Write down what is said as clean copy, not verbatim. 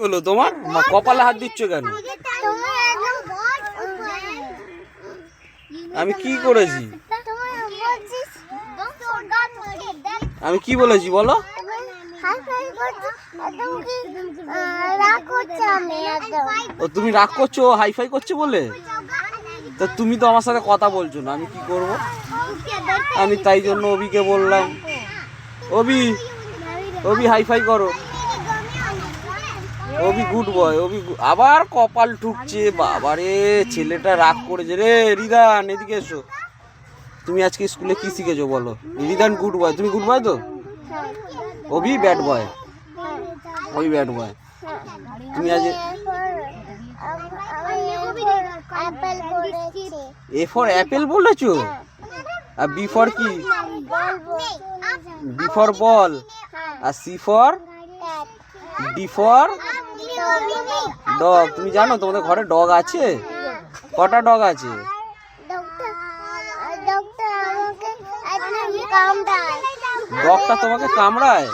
হলো তোমার কপালে হাত দিচ্ছ কেন? আমি কি করেছি? আমি কি বলেছি বলো? ও তুমি রাগ করছো হাইফাই করছো বলে? তো তুমি তো আমার সাথে কথা বলছো না, আমি কি করব? আমি তাই জন্য অবিকে বললাম, অবি হাইফাই করো। অবি গুড বয়, আবার কপাল ঠুকছে। বাবারে ছেলেটা রাগ করেছে রে। রিদান এদিকে এসো। তুমি আজকে স্কুলে কি শিখেছো বলো? রিদান গুড বয়, তুমি গুড বয় তো? অবি ব্যাড বয়, ওই ব্যাড বয়। তুমি আজ এ ফর অ্যাপেল বলেছো, আর বি ফর কি? বি ফর বল, আর C for D for dog. তুমি জানো তোমাদের ঘরে ডগ আছে? কটা ডগ আছে? ডগটা তোমাকে কামড়ায়?